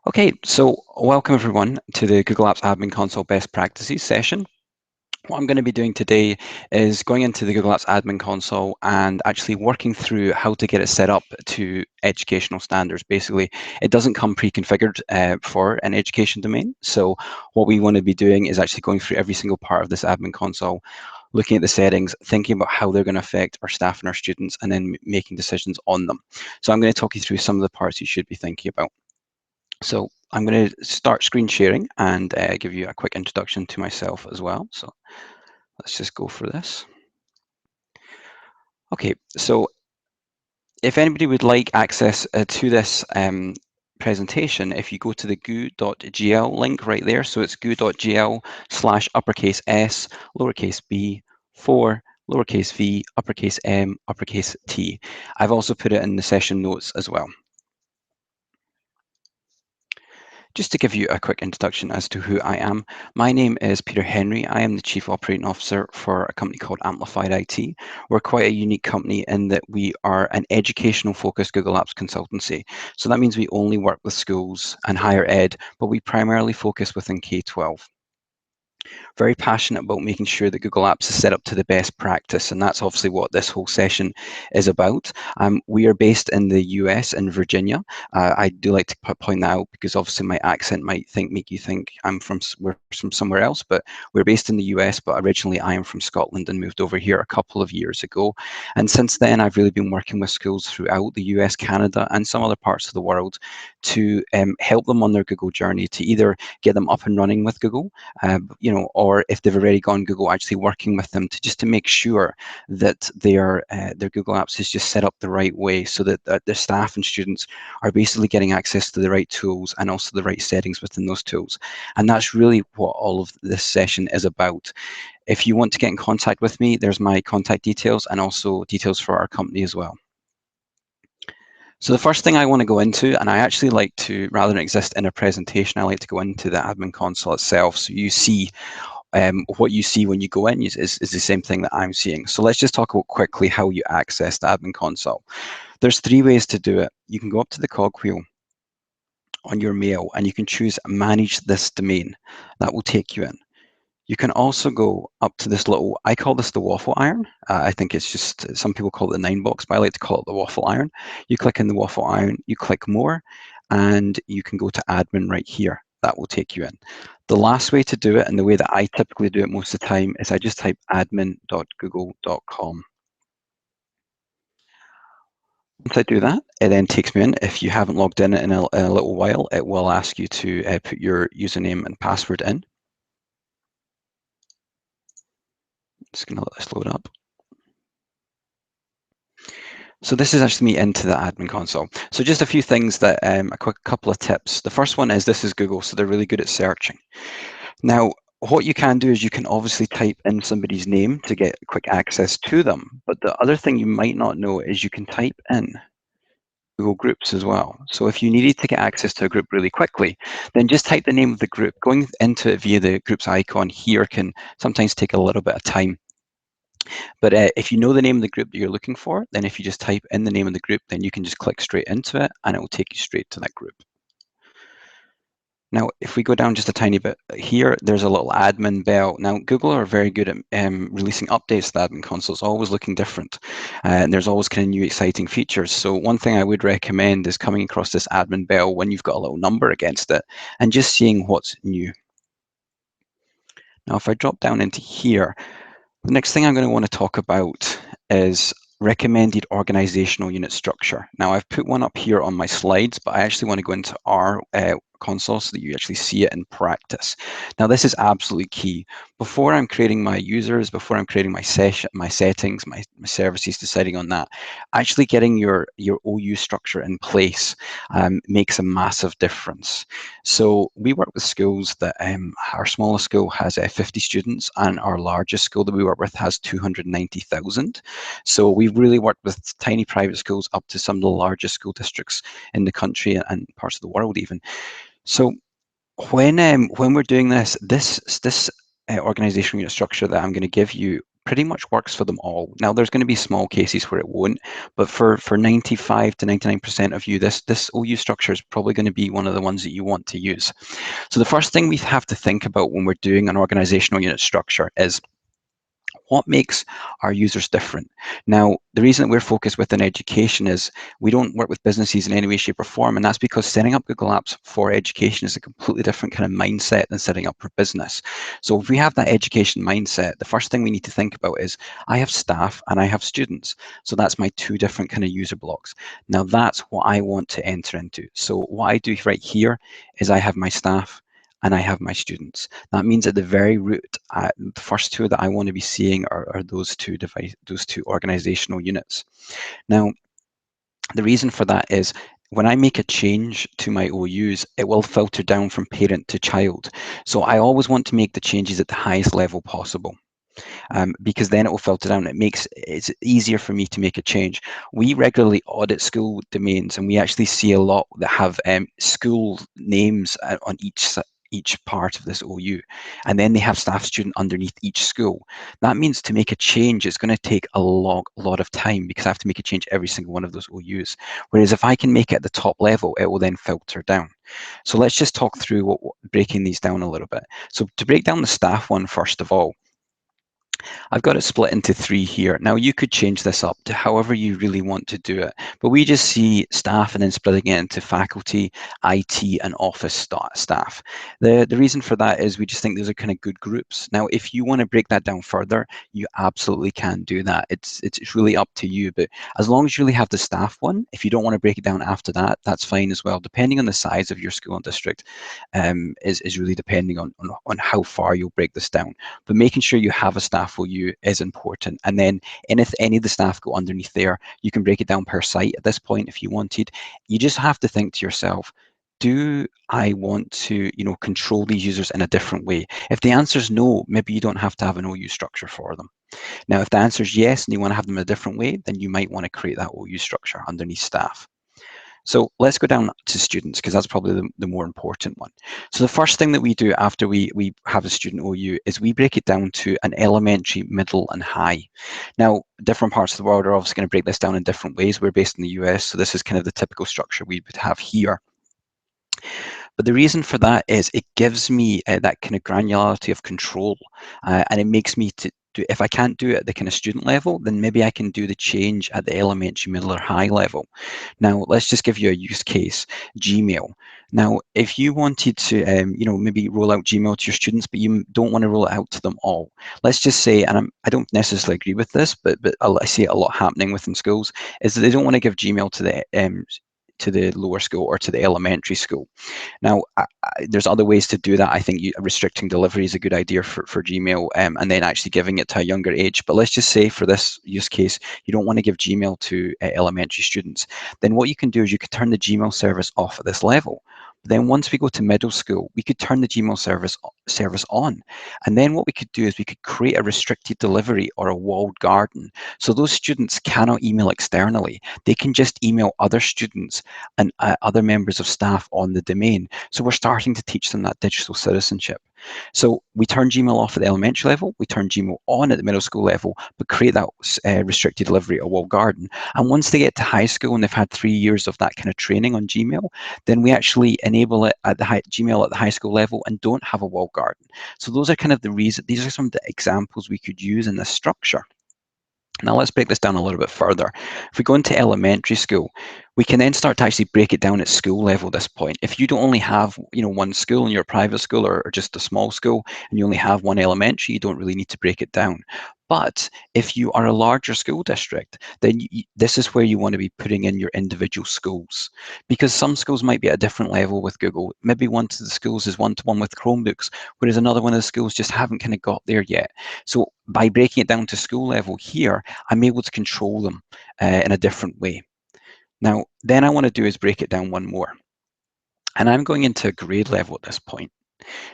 Okay, so welcome everyone to the Google Apps Admin Console Best Practices session. What I'm going to be doing today is going into the Google Apps Admin Console and actually working through how to get it set up to educational standards. Basically, it doesn't come pre-configured for an education domain. So what we want to be doing is actually going through every single part of this admin console, looking at the settings, thinking about how they're going to affect our staff and our students, and then making decisions on them. So I'm going to talk you through some of the parts you should be thinking about. So I'm going to start screen sharing and give you a quick introduction to myself as well. So let's just go for this. Okay, so if anybody would like access to this presentation, if you go to the goo.gl link right there, so it's goo.gl/uppercase S, lowercase b, 4, lowercase v, uppercase m, uppercase t. I've also put it in the session notes as well. Just to give you a quick introduction as to who I am, my name is Peter Henry. I am the Chief Operating Officer for a company called Amplified IT. We're quite a unique company in that we are an educational focused Google Apps consultancy. So that means we only work with schools and higher ed, but we primarily focus within K-12. Very passionate about making sure that Google Apps is set up to the best practice, and that's obviously what this whole session is about. We are based in the US in Virginia. I do like to point that out because obviously my accent might make you think we're from somewhere else, but we're based in the US, but originally I am from Scotland and moved over here a couple of years ago. And since then, I've really been working with schools throughout the US, Canada, and some other parts of the world to help them on their Google journey, to either get them up and running with Google, or if they've already gone Google, actually working with them to make sure that their Google Apps is just set up the right way, so that their staff and students are basically getting access to the right tools and also the right settings within those tools. And that's really what all of this session is about. If you want to get in contact with me, there's my contact details and also details for our company as well. So the first thing I want to go into, and I actually like to, rather than exist in a presentation, I like to go into the admin console itself, so you see what you see when you go in is the same thing that I'm seeing. So let's just talk about quickly how you access the admin console. There's 3 ways to do it. You can go up to the cogwheel on your mail and you can choose manage this domain. That will take you in. You can also go up to this little, I call this the waffle iron. I think it's just, some people call it the 9 box, but I like to call it the waffle iron. You click in the waffle iron, you click more, and you can go to admin right here. That will take you in. The last way to do it, and the way that I typically do it most of the time, is I just type admin.google.com. Once I do that, it then takes me in. If you haven't logged in a little while, it will ask you to put your username and password in. Just going to let this load up. So this is actually me into the admin console. So just a few things that, a quick couple of tips. The first one is this is Google, so they're really good at searching. Now, what you can do is you can obviously type in somebody's name to get quick access to them. But the other thing you might not know is you can type in Google Groups as well. So if you needed to get access to a group really quickly, then just type the name of the group. Going into it via the groups icon here can sometimes take a little bit of time. But if you know the name of the group that you're looking for, then if you just type in the name of the group, then you can just click straight into it and it will take you straight to that group. Now, if we go down just a tiny bit here, there's a little admin bell. Now, Google are very good at releasing updates to the admin console. It's always looking different. And there's always kind of new exciting features. So one thing I would recommend is coming across this admin bell when you've got a little number against it and just seeing what's new. Now, if I drop down into here, the next thing I'm going to want to talk about is recommended organizational unit structure. Now, I've put one up here on my slides, but I actually want to go into our console so that you actually see it in practice. Now, this is absolutely key. Before I'm creating my users, before I'm creating my settings, my services, deciding on that, actually getting your OU structure in place makes a massive difference. So we work with schools that our smallest school has 50 students and our largest school that we work with has 290,000. So we've really worked with tiny private schools up to some of the largest school districts in the country and parts of the world even. So when we're doing this organizational unit structure that I'm going to give you pretty much works for them all. Now, there's going to be small cases where it won't, but for 95 to 99% of you, this OU structure is probably going to be one of the ones that you want to use. So the first thing we have to think about when we're doing an organizational unit structure is what makes our users different. Now, the reason that we're focused within education is we don't work with businesses in any way, shape, or form, and that's because setting up Google Apps for education is a completely different kind of mindset than setting up for business. So if we have that education mindset, the first thing we need to think about is I have staff and I have students. So that's my two different kind of user blocks. Now that's what I want to enter into. So what I do right here is I have my staff and I have my students. That means at the very root, the first two that I want to be seeing are those two organizational units. Now, the reason for that is when I make a change to my OUs, it will filter down from parent to child. So I always want to make the changes at the highest level possible. Because then it will filter down. It's easier for me to make a change. We regularly audit school domains, and we actually see a lot that have school names on each part of this OU, and then they have staff student underneath each school. That means to make a change, it's going to take a lot of time because I have to make a change every single one of those OUs. Whereas if I can make it at the top level, it will then filter down. So let's just talk through breaking these down a little bit. So to break down the staff one, first of all, I've got it split into three here. Now you could change this up to however you really want to do it, but we just see staff and then splitting it into faculty, IT, and office staff. The reason for that is we just think those are kind of good groups. Now, if you want to break that down further, you absolutely can do that. It's really up to you, but as long as you really have the staff one, if you don't want to break it down after that, that's fine as well, depending on the size of your school and district, is really depending on how far you'll break this down. But making sure you have a staff OU is important. And then if any of the staff go underneath there, you can break it down per site at this point if you wanted. You just have to think to yourself, do I want to, control these users in a different way? If the answer is no, maybe you don't have to have an OU structure for them. Now, if the answer is yes and you want to have them in a different way, then you might want to create that OU structure underneath staff. So let's go down to students because that's probably the more important one. So the first thing that we do after we have a student OU is we break it down to an elementary, middle, and high. Now, different parts of the world are obviously going to break this down in different ways. We're based in the US, so this is kind of the typical structure we would have here. But the reason for that is it gives me that kind of granularity of control, and it makes me to do, if I can't do it at the kind of student level, then maybe I can do the change at the elementary, middle, or high level. Now, let's just give you a use case, Gmail. Now, if you wanted to, maybe roll out Gmail to your students, but you don't want to roll it out to them all. Let's just say, and I don't necessarily agree with this, but I see it a lot happening within schools, is that they don't want to give Gmail to the lower school or to the elementary school. Now, there's other ways to do that. I think restricting delivery is a good idea for Gmail, and then actually giving it to a younger age. But let's just say for this use case, you don't want to give Gmail to elementary students. Then what you can do is you could turn the Gmail service off at this level. But then once we go to middle school, we could turn the Gmail service on. And then what we could do is we could create a restricted delivery or a walled garden. So those students cannot email externally. They can just email other students and other members of staff on the domain. So we're starting to teach them that digital citizenship. So we turn Gmail off at the elementary level, we turn Gmail on at the middle school level, but create that restricted delivery or walled garden. And once they get to high school and they've had 3 years of that kind of training on Gmail, then we actually enable it at the Gmail at the high school level and don't have a walled garden. So those are kind of the reason, these are some of the examples we could use in this structure. Now let's break this down a little bit further. If we go into elementary school, we can then start to actually break it down at school level at this point. If you don't only have, one school in your private school or just a small school and you only have one elementary, you don't really need to break it down. But if you are a larger school district, then this is where you want to be putting in your individual schools, because some schools might be at a different level with Google. Maybe one of the schools is one-to-one with Chromebooks, whereas another one of the schools just haven't kind of got there yet. So by breaking it down to school level here, I'm able to control them in a different way. Now, then I want to do is break it down one more. And I'm going into grade level at this point.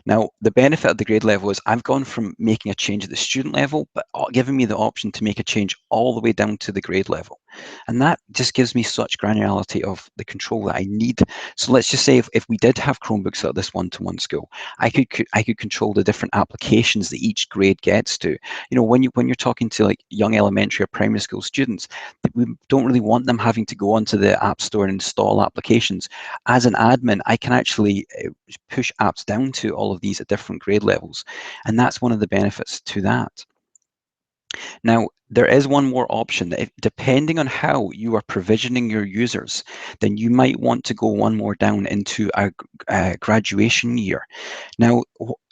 Now, the benefit of the grade level is I've gone from making a change at the student level, but giving me the option to make a change all the way down to the grade level. And that just gives me such granularity of the control that I need. So let's just say if we did have Chromebooks at this one-to-one school, I could control the different applications that each grade gets to. You know, when you're talking to like young elementary or primary school students, we don't really want them having to go onto the App Store and install applications. As an admin, I can actually push apps down to all of these at different grade levels. And that's one of the benefits to that. Now, there is one more option that depending on how you are provisioning your users, then you might want to go one more down into a graduation year. Now,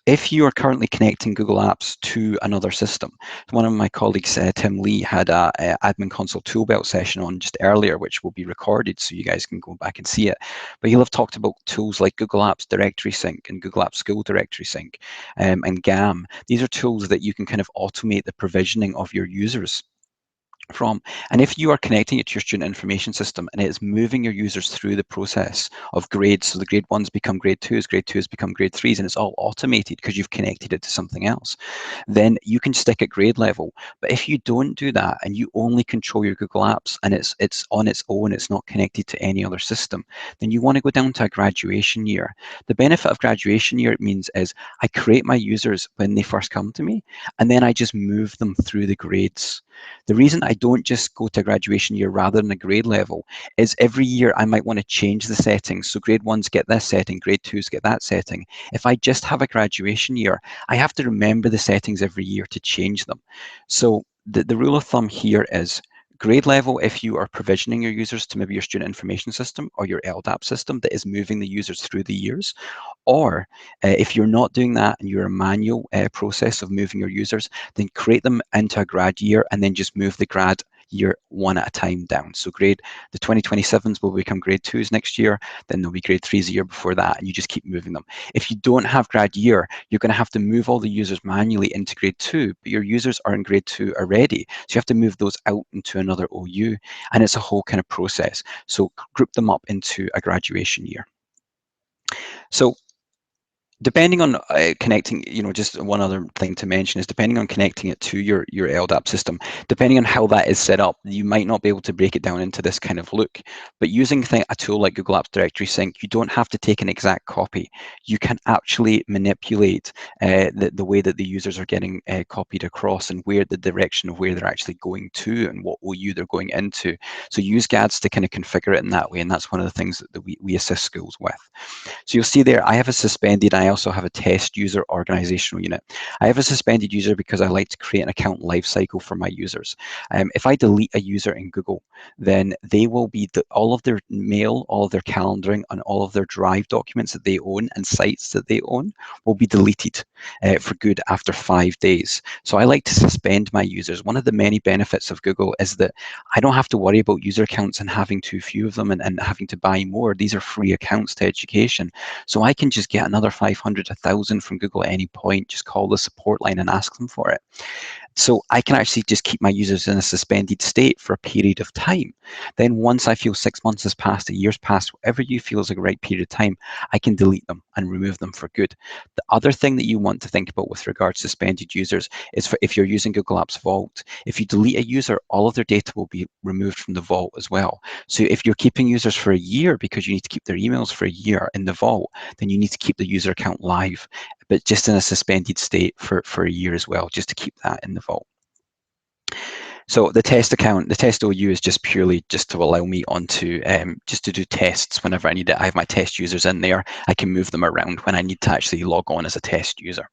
if you are currently connecting Google Apps to another system, one of my colleagues, Tim Lee, had a admin console toolbelt session on just earlier, which will be recorded so you guys can go back and see it. But he'll have talked about tools like Google Apps Directory Sync and Google Apps School Directory Sync and GAM. These are tools that you can kind of automate the provisioning of your users from. And if you are connecting it to your student information system and it is moving your users through the process of grades, so the grade ones become grade twos become grade threes, and it's all automated because you've connected it to something else, then you can stick at grade level. But if you don't do that and you only control your Google Apps and it's on its own, it's not connected to any other system, then you want to go down to a graduation year. The benefit of graduation year, it means, is I create my users when they first come to me, and then I just move them through the grades. The reason I don't just go to graduation year rather than a grade level is every year I might want to change the settings. So grade ones get this setting, grade twos get that setting. If I just have a graduation year, I have to remember the settings every year to change them. So the rule of thumb here is grade level if you are provisioning your users to maybe your student information system or your LDAP system that is moving the users through the years. Or if you're not doing that and you're a manual process of moving your users, then create them into a grad year and then just move the grad year one at a time down. So the 2027s will become grade twos next year, then there'll be grade threes the year before that, and you just keep moving them. If you don't have grad year, you're going to have to move all the users manually into grade two, but your users are in grade two already. So you have to move those out into another OU, and it's a whole kind of process. So group them up into a graduation year. So depending on connecting, just one other thing to mention is depending on connecting it to your LDAP system, depending on how that is set up, you might not be able to break it down into this kind of look. But using a tool like Google Apps Directory Sync, you don't have to take an exact copy. You can actually manipulate the way that the users are getting copied across and where the direction of where they're actually going to and what OU they're going into. So use GADS to kind of configure it in that way, and that's one of the things that we assist schools with. So you'll see there, I have a suspended, I also have a test user organizational unit. I have a suspended user because I like to create an account lifecycle for my users. If I delete a user in Google, then they will be, all of their mail, all of their calendaring, and all of their Drive documents that they own and sites that they own will be deleted for good after 5 days. So I like to suspend my users. One of the many benefits of Google is that I don't have to worry about user accounts and having too few of them and having to buy more. These are free accounts to education. So I can just get another 500, 1,000 from Google at any point, just call the support line and ask them for it. So I can actually just keep my users in a suspended state for a period of time. Then once I feel 6 months has passed, a year's passed, whatever you feel is a right period of time, I can delete them and remove them for good. The other thing that you want to think about with regards to suspended users is for if you're using Google Apps Vault, if you delete a user, all of their data will be removed from the vault as well. So if you're keeping users for a year because you need to keep their emails for a year in the vault, then you need to keep the user account live, but just in a suspended state for a year as well, just to keep that in the vault. So the test account, the test OU is just purely just to allow me onto, just to do tests whenever I need it. I have my test users in there. I can move them around when I need to actually log on as a test user.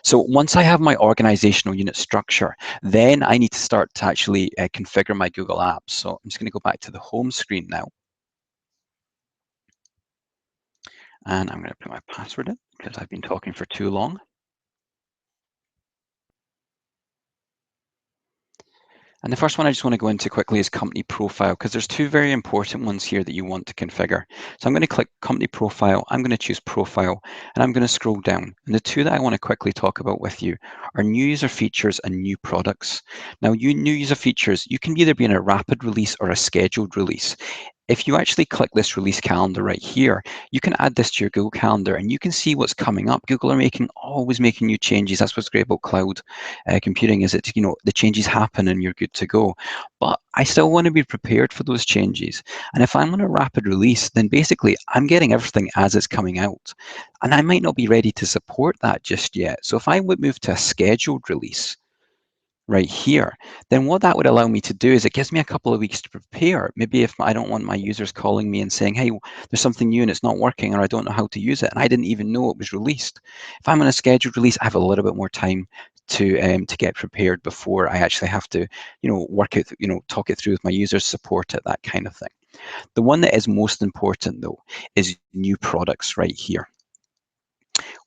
So once I have my organizational unit structure, then I need to start to actually configure my Google Apps. So I'm just going to go back to the home screen now. And I'm going to put my password in because I've been talking for too long. And the first one I just want to go into quickly is company profile, because there's two very important ones here that you want to configure. So I'm going to click company profile, I'm going to choose profile, and I'm going to scroll down. And the two that I want to quickly talk about with you are new user features and new products. Now, new user features, you can either be in a rapid release or a scheduled release. if you actually click this release calendar right here, you can add this to your Google Calendar and you can see what's coming up. Google are always making new changes. That's what's great about cloud computing, is it, the changes happen and you're good to go. But I still want to be prepared for those changes. And if I'm on a rapid release, then basically I'm getting everything as it's coming out. And I might not be ready to support that just yet. So if I would move to a scheduled release, right here, then what that would allow me to do is it gives me a couple of weeks to prepare. Maybe if I don't want my users calling me and saying, hey, there's something new and it's not working, or I don't know how to use it, and I didn't even know it was released. If I'm on a scheduled release, I have a little bit more time to get prepared before I actually have to, work it, talk it through with my users, support it, that kind of thing. The one that is most important though is new products right here.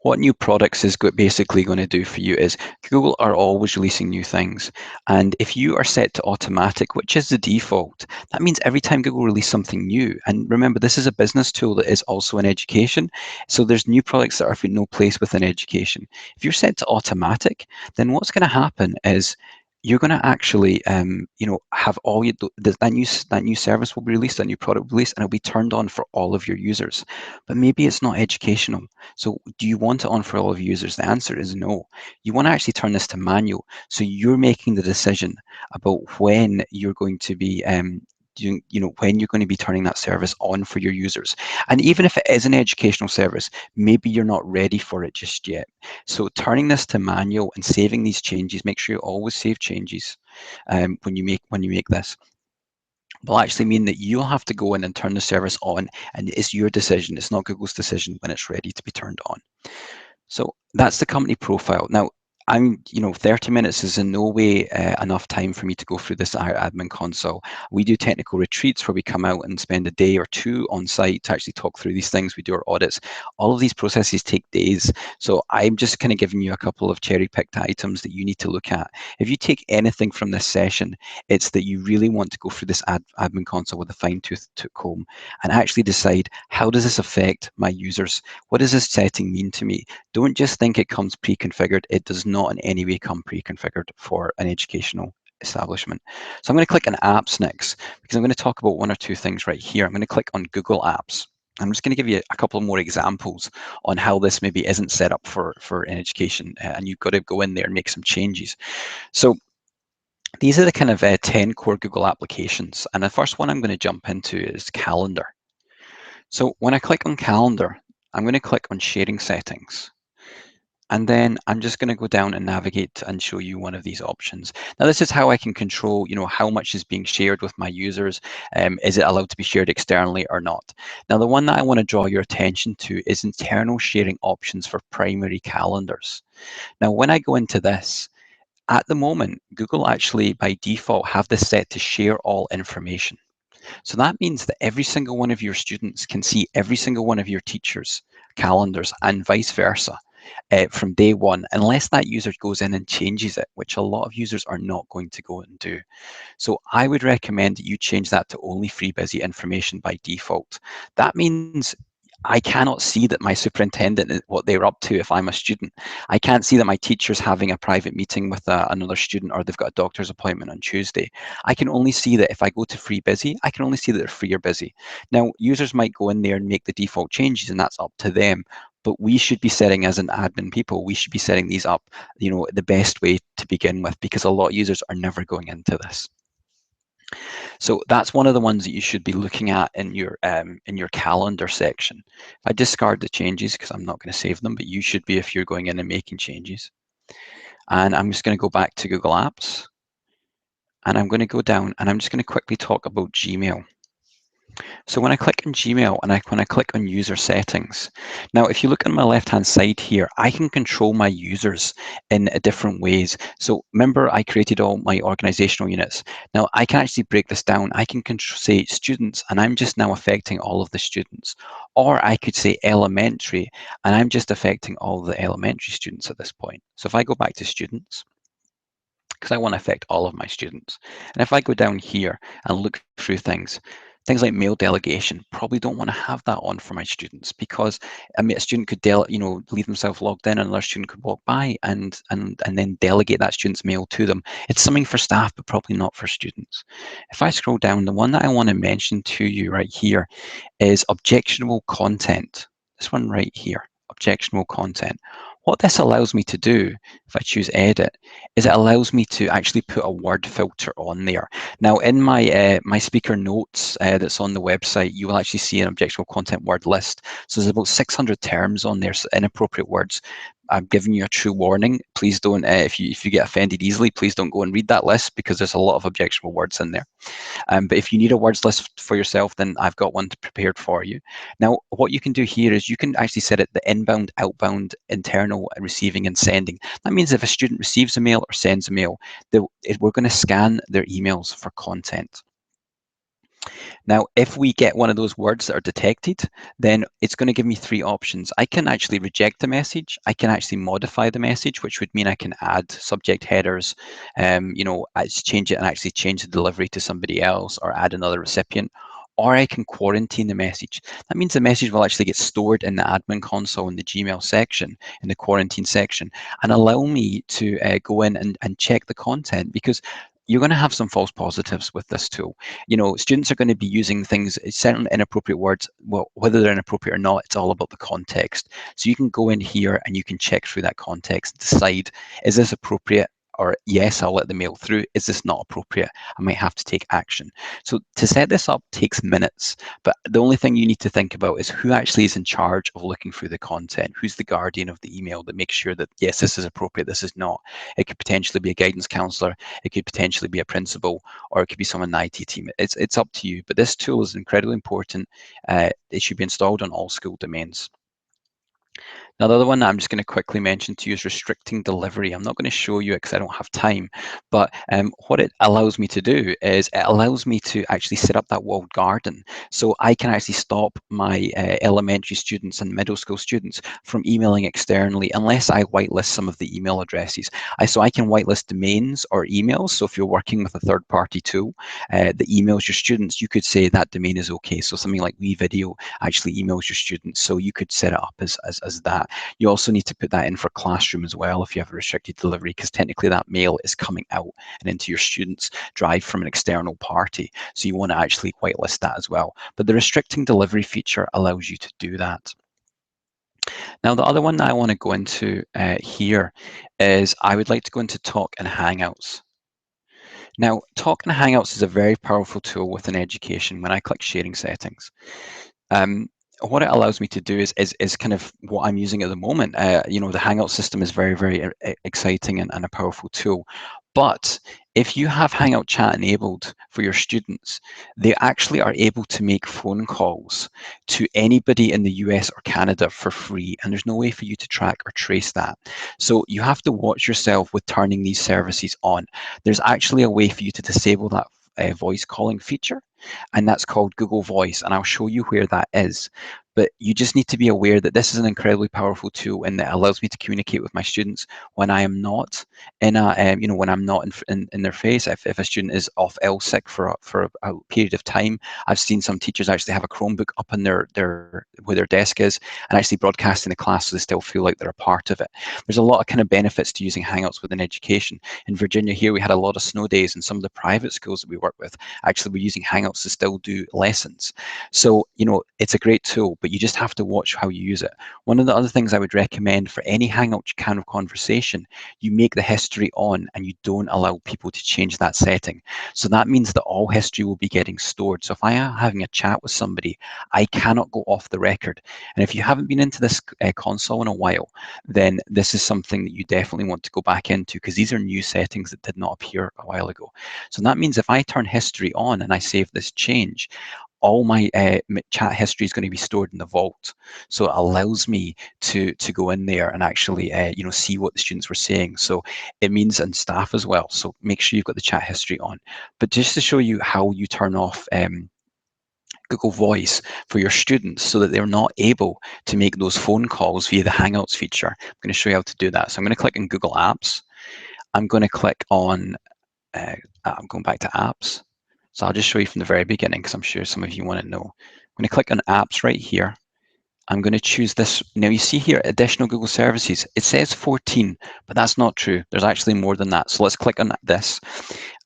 What new products is basically going to do for you is Google are always releasing new things. And if you are set to automatic, which is the default, that means every time Google release something new, and remember, this is a business tool that is also in education. So there's new products that are for no place within education. If you're set to automatic, then what's going to happen is you're going to actually, have all that new service will be released, that new product will be released, and it'll be turned on for all of your users. But maybe it's not educational. So do you want it on for all of your users? The answer is no. You want to actually turn this to manual. So you're making the decision about when you're going to be when you're going to be turning that service on for your users. And even if it is an educational service, maybe you're not ready for it just yet. So turning this to manual and saving these changes, make sure you always save changes when you make this, will actually mean that you'll have to go in and turn the service on, and it's your decision. It's not Google's decision when it's ready to be turned on. So that's the company profile. Now, 30 minutes is in no way enough time for me to go through this admin console. We do technical retreats where we come out and spend a day or two on site to actually talk through these things. We do our audits. All of these processes take days. So I'm just kind of giving you a couple of cherry-picked items that you need to look at. If you take anything from this session, it's that you really want to go through this admin console with a fine-tooth comb and actually decide, how does this affect my users? What does this setting mean to me? Don't just think it comes pre-configured. It does not in any way come pre-configured for an educational establishment. So I'm going to click on apps next, because I'm going to talk about one or two things right here. I'm going to click on Google Apps. I'm just going to give you a couple more examples on how this maybe isn't set up for an education, and you've got to go in there and make some changes. So these are the kind of 10 core Google applications. And the first one I'm going to jump into is Calendar. So when I click on Calendar, I'm going to click on Sharing Settings. And then I'm just going to go down and navigate and show you one of these options. Now, this is how I can control, how much is being shared with my users. Is it allowed to be shared externally or not? Now, the one that I want to draw your attention to is internal sharing options for primary calendars. Now, when I go into this, at the moment, Google actually by default have this set to share all information. So that means that every single one of your students can see every single one of your teachers' calendars and vice versa. From day one, unless that user goes in and changes it, which a lot of users are not going to go and do. So I would recommend that you change that to only free busy information by default. That means I cannot see that my superintendent, what they're up to if I'm a student. I can't see that my teacher's having a private meeting with another student, or they've got a doctor's appointment on Tuesday. I can only see that if I go to free busy, I can only see that they're free or busy. Now, users might go in there and make the default changes, and that's up to them. But we should be setting, as an admin people, we should be setting these up, the best way to begin with, because a lot of users are never going into this. So that's one of the ones that you should be looking at in your calendar section. I discard the changes because I'm not going to save them, but you should be if you're going in and making changes. And I'm just going to go back to Google Apps, and I'm going to go down, and I'm just going to quickly talk about Gmail. So when I click on Gmail and when I click on user settings, now if you look on my left-hand side here, I can control my users in different ways. So remember, I created all my organizational units. Now I can actually break this down. I can say students, and I'm just now affecting all of the students. Or I could say elementary, and I'm just affecting all the elementary students at this point. So if I go back to students, because I want to affect all of my students. And if I go down here and look through things, Things like mail delegation, probably don't want to have that on for my students, because a student could leave themselves logged in, and another student could walk by and then delegate that student's mail to them. It's something for staff, but probably not for students. If I scroll down, the one that I want to mention to you right here is objectionable content. This one right here, objectionable content. What this allows me to do, if I choose edit, is it allows me to actually put a word filter on there. Now, in my speaker notes that's on the website, you will actually see an objectionable content word list. So there's about 600 terms on there, so inappropriate words. I'm giving you a true warning. Please don't, if you get offended easily, please don't go and read that list, because there's a lot of objectionable words in there. But if you need a words list for yourself, then I've got one prepared for you. Now, what you can do here is you can actually set it the inbound, outbound, internal, receiving, and sending. That means if a student receives a mail or sends a mail, we're going to scan their emails for content. Now, if we get one of those words that are detected, then it's going to give me three options. I can actually reject the message. I can actually modify the message, which would mean I can add subject headers, change it and actually change the delivery to somebody else, or add another recipient. Or I can quarantine the message. That means the message will actually get stored in the admin console in the Gmail section, in the quarantine section, and allow me to go in and check the content, because you're going to have some false positives with this tool. Students are going to be using things, certain inappropriate words. Well, whether they're inappropriate or not, it's all about the context. So you can go in here and you can check through that context, decide, is this appropriate? Or yes, I'll let the mail through. Is this not appropriate? I might have to take action. So to set this up takes minutes, but the only thing you need to think about is who actually is in charge of looking through the content. Who's the guardian of the email that makes sure that, yes, this is appropriate, this is not. It could potentially be a guidance counselor, it could potentially be a principal, or it could be someone in the IT team. It's up to you, but this tool is incredibly important. It should be installed on all school domains. Now, the other one that I'm just going to quickly mention to you is restricting delivery. I'm not going to show you it because I don't have time, but what it allows me to do is it allows me to actually set up that walled garden. So I can actually stop my elementary students and middle school students from emailing externally unless I whitelist some of the email addresses. So I can whitelist domains or emails. So if you're working with a third-party tool that emails your students, you could say that domain is okay. So something like WeVideo actually emails your students. So you could set it up as that. You also need to put that in for classroom as well if you have a restricted delivery, because technically that mail is coming out and into your students' drive from an external party. So you want to actually whitelist that as well. But the restricting delivery feature allows you to do that. Now, the other one that I want to go into here is I would like to go into Talk and Hangouts. Now, Talk and Hangouts is a very powerful tool within education when I click sharing settings. Um, what it allows me to do is kind of what I'm using at the moment. The Hangout system is very, very exciting and a powerful tool. But if you have Hangout chat enabled for your students, they actually are able to make phone calls to anybody in the US or Canada for free, and there's no way for you to track or trace that. So you have to watch yourself with turning these services on. There's actually a way for you to disable that voice calling feature, and that's called Google Voice, and I'll show you where that is. But you just need to be aware that this is an incredibly powerful tool, and that allows me to communicate with my students when I am not in when I'm not in their face. If a student is off ill sick for a period of time, I've seen some teachers actually have a Chromebook up in their where their desk is, and actually broadcasting the class so they still feel like they're a part of it. There's a lot of kind of benefits to using Hangouts within education. In Virginia here, we had a lot of snow days, and some of the private schools that we work with actually were using Hangouts to still do lessons. So, it's a great tool, but you just have to watch how you use it. One of the other things I would recommend for any Hangout kind of conversation, you make the history on and you don't allow people to change that setting. So that means that all history will be getting stored. So if I am having a chat with somebody, I cannot go off the record. And if you haven't been into this console in a while, then this is something that you definitely want to go back into, because these are new settings that did not appear a while ago. So that means if I turn history on and I save this change, all my chat history is going to be stored in the vault. So it allows me to go in there and actually see what the students were saying. So it means, and staff as well. So make sure you've got the chat history on. But just to show you how you turn off Google Voice for your students so that they're not able to make those phone calls via the Hangouts feature, I'm going to show you how to do that. So I'm going to click on Google Apps. I'm going to click on, I'm going back to Apps. So I'll just show you from the very beginning because I'm sure some of you want to know. I'm going to click on apps right here. I'm going to choose this. Now you see here, additional Google services. It says 14, but that's not true. There's actually more than that. So let's click on this.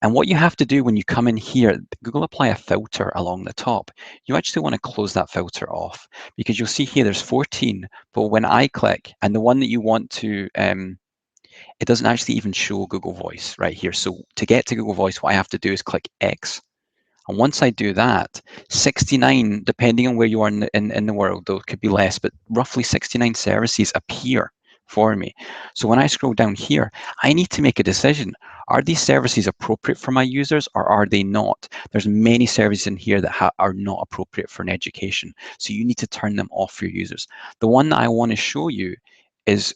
And what you have to do when you come in here, Google apply a filter along the top. You actually want to close that filter off because you'll see here there's 14, but when I click, and the one that you want to, it doesn't actually even show Google Voice right here. So to get to Google Voice, what I have to do is click X. And once I do that, 69, depending on where you are in the world, though it could be less, but roughly 69 services appear for me. So when I scroll down here, I need to make a decision. Are these services appropriate for my users or are they not? There's many services in here that are not appropriate for an education. So you need to turn them off for your users. The one that I want to show you is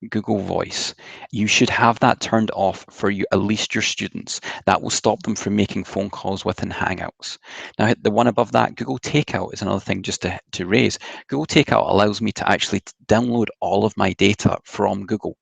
Google Voice. You should have that turned off for you, at least your students. That will stop them from making phone calls within Hangouts. Now, the one above that, Google Takeout, is another thing just to raise. Google Takeout allows me to actually download all of my data from Google.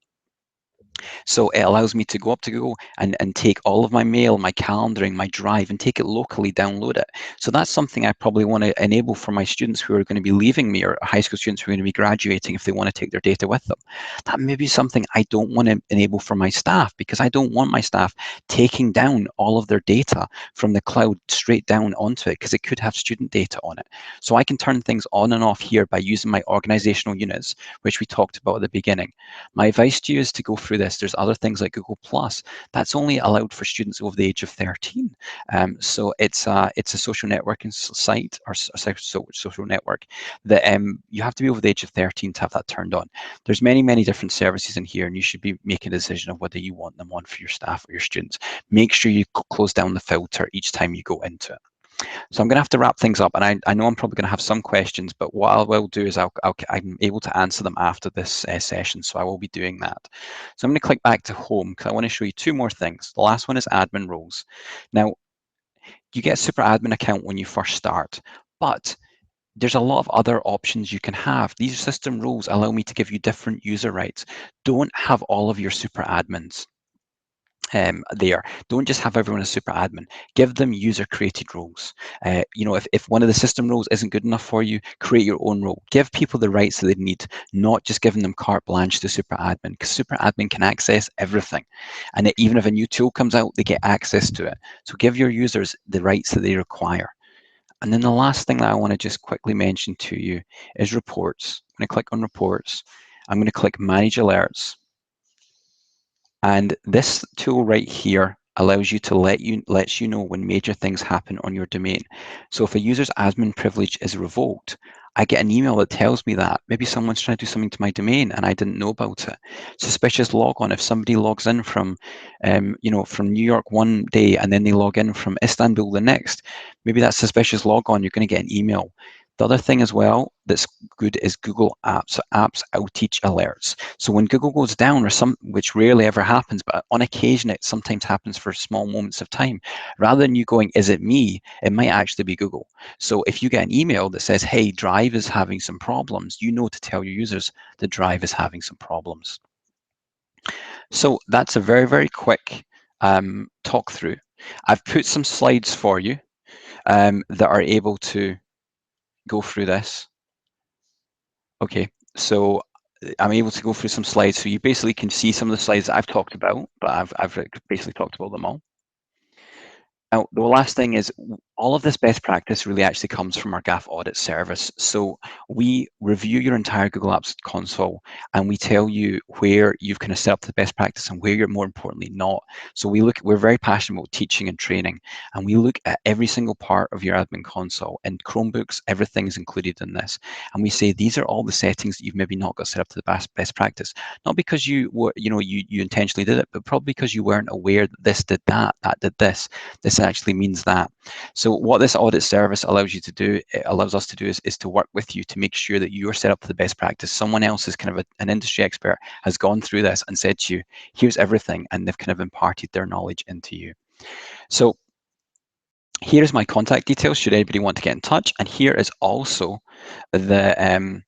So it allows me to go up to Google and take all of my mail, my calendaring, my drive, and take it locally, download it. So that's something I probably want to enable for my students who are going to be leaving me, or high school students who are going to be graduating if they want to take their data with them. That may be something I don't want to enable for my staff because I don't want my staff taking down all of their data from the cloud straight down onto it because it could have student data on it. So I can turn things on and off here by using my organizational units, which we talked about at the beginning. My advice to you is to go through this. There's other things like Google Plus. That's only allowed for students over the age of 13. So it's a social networking site or social network that you have to be over the age of 13 to have that turned on. There's many different services in here, and you should be making a decision of whether you want them on for your staff or your students. Make sure you close down the filter each time you go into it. So I'm going to have to wrap things up, and I know I'm probably going to have some questions, but what I will do is I'm able to answer them after this session, so I will be doing that. So I'm going to click back to home because I want to show you two more things. The last one is admin roles. Now, you get a super admin account when you first start, but there's a lot of other options you can have. These system roles allow me to give you different user rights. Don't have all of your super admins there. Don't just have everyone as super admin. Give them user created roles. If one of the system roles isn't good enough for you, create your own role. Give people the rights that they need, not just giving them carte blanche to super admin, because super admin can access everything. And even if a new tool comes out, they get access to it. So give your users the rights that they require. And then the last thing that I want to just quickly mention to you is reports. I'm going to click on reports. I'm going to click manage alerts. And this tool right here allows you to lets you know when major things happen on your domain. So if a user's admin privilege is revoked, I get an email that tells me that maybe someone's trying to do something to my domain and I didn't know about it. Suspicious logon. If somebody logs in from from New York one day and then they log in from Istanbul the next, maybe that's suspicious logon. You're going to get an email. The other thing as well that's good is Google Apps. So apps outage alerts. So when Google goes down, which rarely ever happens, but on occasion it sometimes happens for small moments of time, rather than you going, is it me? It might actually be Google. So if you get an email that says, hey, Drive is having some problems, you know to tell your users that Drive is having some problems. So that's a very quick talk through. I've put some slides for you that are able to go through this. Okay, so I'm able to go through some slides, so you basically can see some of the slides that I've talked about, but I've basically talked about them all. Now, the last thing is all of this best practice really actually comes from our Gaf Audit Service. So we review your entire Google Apps console and we tell you where you've kind of set up the best practice and where you're more importantly not. So we're very passionate about teaching and training, and we look at every single part of your admin console. And Chromebooks, everything is included in this. And we say these are all the settings that you've maybe not got set up to the best practice. Not because you were, you intentionally did it, but probably because you weren't aware that this did that did this. This actually means that. So what this audit service allows you to do, it allows us to do is to work with you to make sure that you're set up to the best practice. Someone else is kind of an industry expert, has gone through this and said to you, here's everything, and they've kind of imparted their knowledge into you. So here's my contact details should anybody want to get in touch, and here is also the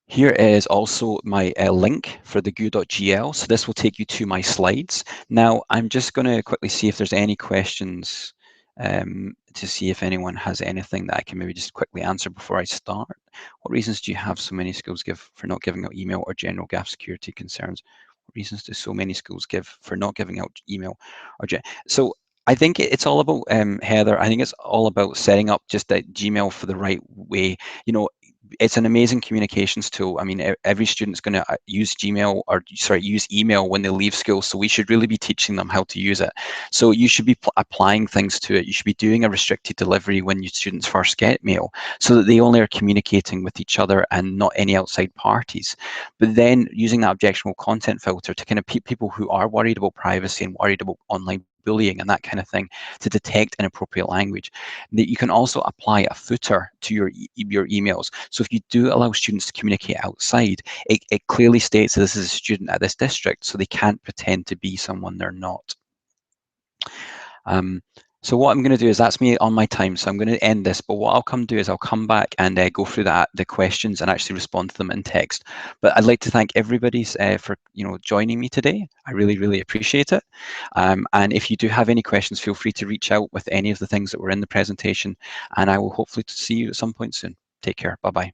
Here is also my link for the goo.gl. So this will take you to my slides. Now, I'm just going to quickly see if there's any questions to see if anyone has anything that I can maybe just quickly answer before I start. What reasons do you have so many schools give for not giving out email or general Gaf security concerns? What reasons do so many schools give for not giving out email or so I think it's all about, Heather, I think it's all about setting up just that Gmail for the right way. You know, it's an amazing communications tool. I mean, every student's going to use Gmail, or sorry, use email when they leave school. So we should really be teaching them how to use it. So you should be applying things to it. You should be doing a restricted delivery when your students first get mail, so that they only are communicating with each other and not any outside parties. But then using that objectionable content filter to kind of people who are worried about privacy and worried about online bullying and that kind of thing, to detect inappropriate language. That you can also apply a footer to your emails. So if you do allow students to communicate outside, it clearly states that this is a student at this district, so they can't pretend to be someone they're not. So what I'm going to do is, that's me on my time, so I'm going to end this, but what I'll come do is I'll come back and go through the questions and actually respond to them in text. But I'd like to thank everybody for joining me today. I really, really appreciate it. And if you do have any questions, feel free to reach out with any of the things that were in the presentation, and I will hopefully see you at some point soon. Take care. Bye-bye.